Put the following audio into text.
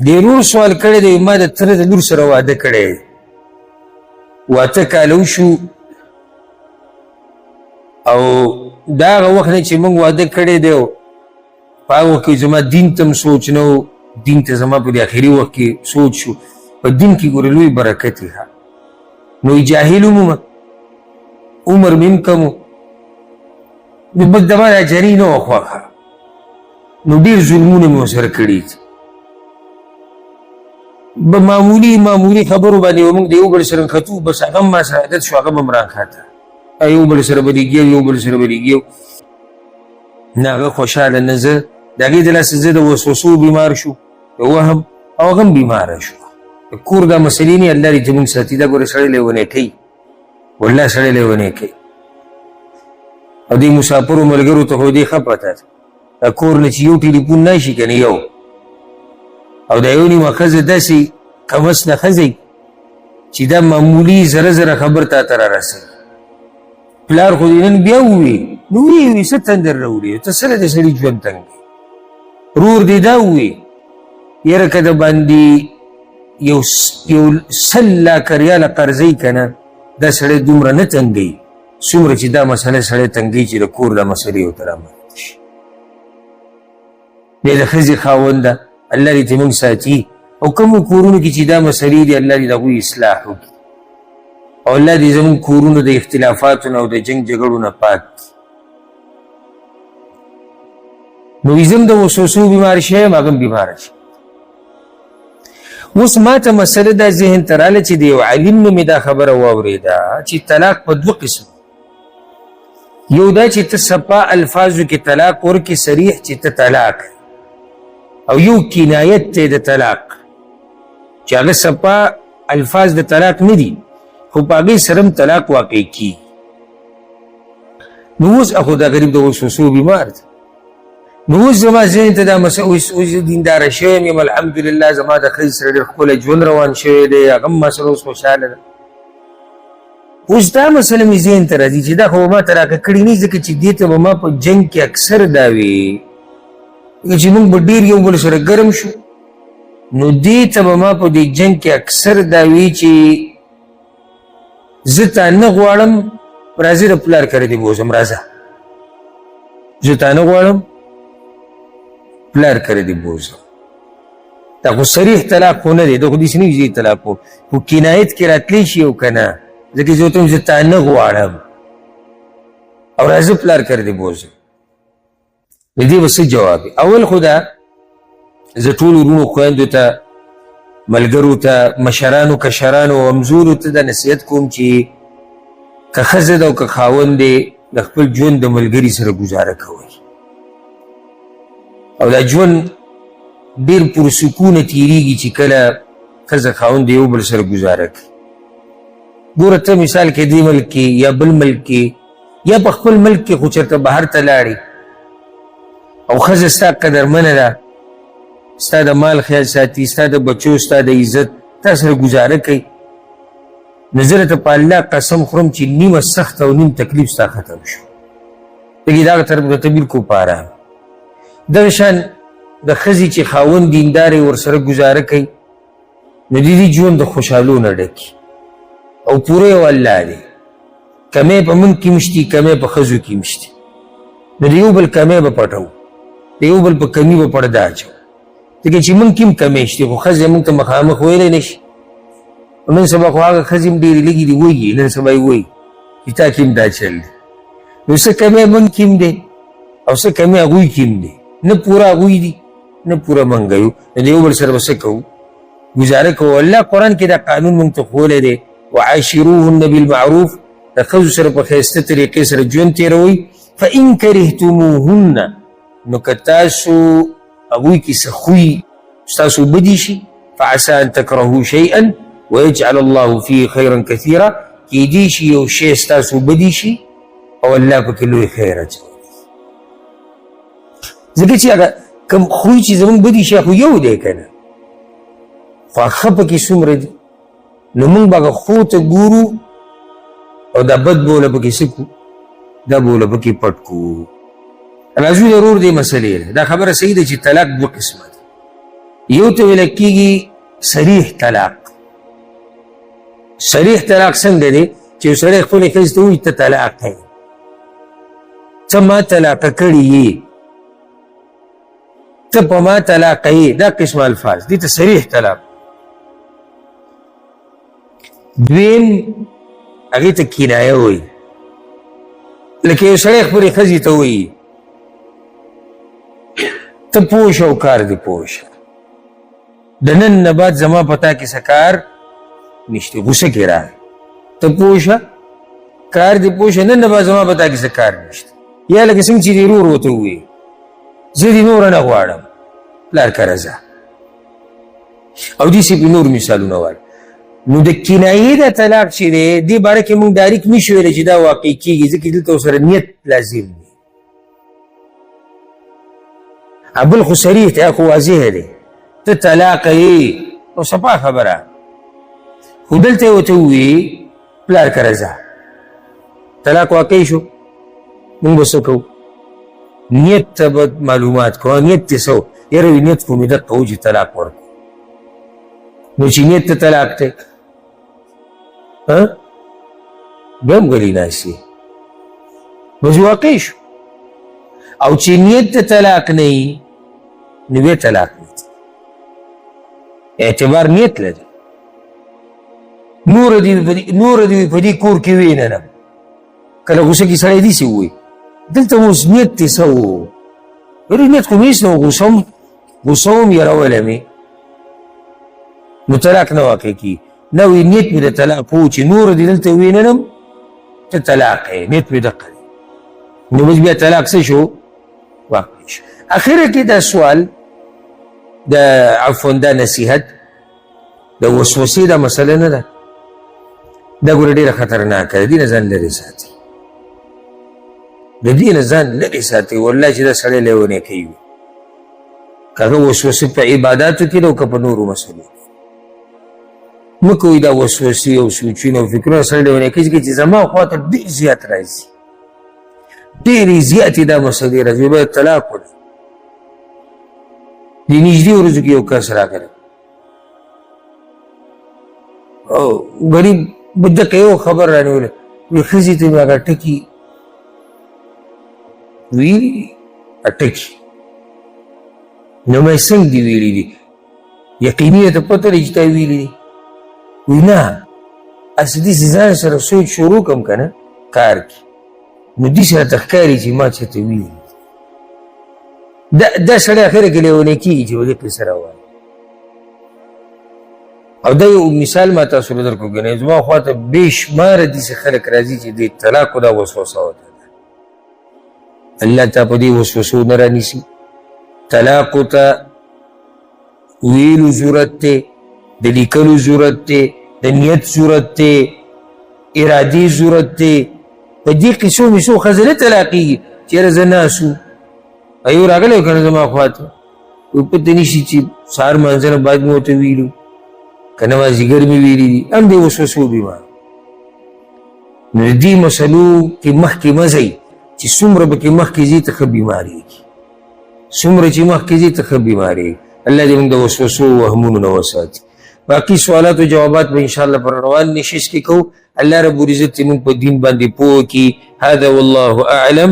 د ورور سوال کړی دی ما د تره د لور سره واده کړی دی 8 کاله وشو او دا هغه وخت نه چې موږ واده کړی دی په هغه وخت کې زما دین ته هم سوچ نه و دین ته زما په دې اخري وخت کې سوچ شو په دین کې ګوره لوی برکت یې نو جاهل هم عمر مې هم کم و نو بس زما دا جري نه وه خوښه نو ډېر ظلمونه مې ورسره کړي دي معمولي خبرو باندې موږ د یو بل سره نښتو بس هغه هم ما سره عادت شو هغه به هم راښاته یو بل سره به لګیو یو بل سره به لګیو نه هغه خوشحاله نه زه د هغې د لاسه زه د وسوسو بیمار شو د وهم او هغه هم بیماره شو د کور دا مسلې نه الله دې زموږ ساتي دا ګوره سړی لیونی کوي والله سړی لیونی کوي او دې مسافرو ملګرو ته خو دې ښه پته ده دا کور نه چې یو ټلیفون نه شي که نه یو او دا یو نیمه ښځه داسې کمسنه ښځه چې دا معمولي زره خبر تا ته رارسوي پلار خو دې نن بیا ووي نو ووي څه تندر راوړي ته سره د سړي ژوند تنګ دی رور دې دا ووي یاره که د باندې یو 100 لاکه ریاله قرضوي که نه دا سړی دومره نه تنګوي څومره چې دا مسله سړی تنګوي چې د کور دا مسلې ورته رامنځته شي دی د ښځې خاونده الله دې زموږ ساتي او کومو کورونو کې چې دا مسلې دي الله دې د هغوی اصلاح وکړي او الله دې زموږ کورونو د اختلافاتو نه او د جنګ جګړو نه پاک نو زه هم د وسوسو بیمار شوی یم هغه هم بیماره شي اوس ما ته مسله دا ذهن ته راله چې د یو عالم نه مې دا خبره واورېده چې طلاق په 2 قسم یو دا چې ته صفا الفاظو کې طلاق ورکې صریح چې ته طلاق او یو کنایت ته د طلاق چې هغه صفا الفاظ د طلاق نه دي خو په هغې سره هم طلاق واقع کیږي نو اوس اخو دا غریب د وسوسو بیمار دی نو اوس زما ذهن ته دا مسله اوس دینداره شوی یم الحمدلله زما د ښځې سره ډېر ښکلی ژوند روان شوی دی هغه هم ما سره اوس خوشحاله ده اوس دا مسله مې ذهن ته راځي چې دا خو به ما ته راکه کړي نه ځکه چې دې ته به ما په جنګ کې اکثر دا وي چې موږ به ډېر یو بل سره ګرم شو نو دې ته به ما په دې جنګ کې اکثر دا وي چې زه تا نه غواړم راځه د پلار کره دې بوځم راځه زه تا نه غواړم پلار کره دې بوځم دا خو صریح طلاق خو نه دی دا خو داسې نه وي طلاق خو کنایت کې راتلی شي او که نه ځکه زه ورته وایم زه تا نه غواړم او راځه پلار کره دې بوځم د دې به څه جواب اول خو دا زه ټولو وروڼو خویندو ته ملګرو ته مشرانو کشرانو او همزولو ته دا نصیحت کوم چې که ښځه ده او که خاوند دی د خپل ژوند د ملګري سره ګزاره کوئ او دا ژوند ډېر پرسکونه تېرېږي چې کله ښځه خاوند د یو بل سره ګزاره کوي ګوره ته مثال کې دې ملک کې یا بل ملک کې یا په خپل ملک کې خو چېرته بهر ته لاړې او ښځه ستا قدرمنه ده ستا د مال خیال ساتي ستا د بچو ستا د عزت تا سره ګزاره کوي نو زه درته په الله قسم خورم چې نیمه سخت او نیم تکلیف ستا ختم شو لږې د هغه طرف ته بالکل په ارام دغه شان د ښځې چې خاوند دیندار یې ورسره ګزاره کوي نو د دې ژوند د خوشحالو نه ډکي او پوره یو الله دی کمی په موږ کې مشتي کمی په ښځو کې مشتي نو د یو بل کمی به پټو د یو بل په کمي به پرده اچو ځکه چې موږ کې هم کمی شتي خو ښځې موږ ته مخامخ ویلی نه شي نن سبا خو هغه ښځې هم ډېرې لږې دي وایي نن سبا یې وایي چې تا کې هم دا چل دی نو څه کمی موږ کې هم دی او څه کمی هغوی کې هم دی نه پوره هغوی دي نه پوره موږ یو نو د یو بل سره به څه کوو ګزاره کوو الله قرآن کې دا قانون موږ ته ښوولی دی وعاشروهن بالمعروف د ښځو سره په ښایسته طریقې سره ژوند تېروئ فإن کرهتموهن نو که تاسو هغوی کې څه خوی ستاسو بدي شي فعسى ان تکرهوا شیئا ويجعل الله فيه خیرا کثیرا کیدی شي یو شی ستاسو بدي شي او الله پکې لوی خیر اچوي ځکه چې هغه کوم خوی چې زموږ بدي شي خو یو دی که نه خو ښه پکې څومره دي نو موږ به هغه ښو ته ګورو او دا بد بوله پکې څه کړو دا بوله پکې پټ کړو راځو ضرور دې مسلې ده دا خبره صحیح ده چې طلاق 2 قسمه ده یو ته ویل کېږي صریح طلاق. صریح طلاق څنګه دی چې یو سړی خپلې ښځې ته ووایي ته طلاق یې، ته ما طلاقه کړې یې، ته په ما طلاقه یې، دا قسم الفاظ دي ته صریح طلاق. دویم هغې ته کنایه وایي، لکه یو سړی خپلې ښځې ته وایي ته پوه شه او کار دې پوه شه، د نن نه بعد زما په تا کې څه کار نشته، غوسه کې راغی، ته پوه شه کار دې پوه شه، نن نه بعد زما په تا کې څه کار نشته. یا لکه څنګه چې دې ورور ورته ووایي زه دې نوره نه غواړم پلار کره ځه، او داسې پې نور مثالونه وایي. نو د کنایې د طلاق چې دی دې باره کې مونږ ډایرکټ نشو ویلی چې دا واقع کېږي، ځکه دلته ورسره نیت لازم دی. بل خو صریح دی، خو واضح دی، ته طلاقه یې نو صفا خبره، خو دلته یې ورته ووایي پلار کره ځه، طلاق واقع شو، مونږ به څه کوو؟ نیت ته به معلومات کوو. نیت دې څه و؟ یاره وي نیت خو مې دقه و چې طلاق ورکړو، نو چې نیت ته طلاق دی بیا هم غلی ناست یې، بس واقع شو. او چې نیت ته طلاق نه وي نو بیا طلاق نه دی، اعتبار نیت لري. نور دې په دې کور کې ویننم، کله غوسه کې سړی داسې ووایي دلته اوس نیت دې څه و؟ یاره نیت خو مې هېڅ نه و، غوسه هم یېرولی مې، نو طلاق نه واقع کېږي. نه وي نیت مې د طلاق و چې نور دې دلته ویننم ته طلاق یې، نیت مې دقه دی، نو بس بیا طلاق څه شو؟ واقع شو. اخره کې دا سوال د عفوا دا نصیحت د وسوسې دا مسله نه ده، دا ګوره ډېره خطرناکه ده، دې نه ځان لرې ساتي، د دې نه ځان لرې ساتي. والله چې دا سړی لیونی کوي، که هغه وسوسې په عباداتو کې ده او که په نورو مسلو مه کوئ دا وسوسې او سوچونه او فکرونه سړی لیونی کوي، ځکه چې زما خوا ته ډېر زیات راځي، ډېرې زیاتې دا مسلې راځي. باید طلاق ولري. د نږدې ورځو کې یو کس راغلی او غریب دقه یو خبر رانیولی، وایي ښځې ته مې هغه ټکي ویلي ټکي، نو مې څنګه دي ویلي دي؟ یقیني ته پته لري چې تا ویلي دي؟ وایي نه هسې داسې ځان سره سوچ شروع کړم که نه کار کې، نو داسې راته ښکاري چې ما چېرته ویلي دي. دا سړی اخره کې لیونی کېږي چې ولې قصه راوایي. او دا یو مثال ما تاسو له درکړو ګنئ، زما خوا ته بې شماره داسې خلک راځي چې د طلاقو دا وسوسه ورته ده. الله تا په دې وسوسو نه رانیسي. طلاقو ته ویلو ضرورت دی، د لیکلو ضرورت دی، د نیت ضرورت دی، ارادې ضرورت دی. په دې قصو میسو ښځه نه طلاقېږي چې یاره زه ناست وم یو راغلی و که نه زما خوا ته، وایي پته نه شي چې سهار مانځه نه بعد مې ورته ویلو که نه مازدیګر مې ویلي دي، هم دې وسوسو بیمار. نو د دې مسلو کې مخکې مه ځئ چې څومره به کې مخکې ځي ته ښه بیمارېږي، څومره چې مخکې ځي ته ښه بیمارېږي. الله دې موږ د وسوسو وهمونو نه وساتي. باقي سوالات او جوابات به انشاءالله پر روان نشست کې کوو. الله رب العزت موږ په دین باندې پوه کړي. هذا والله اعلم.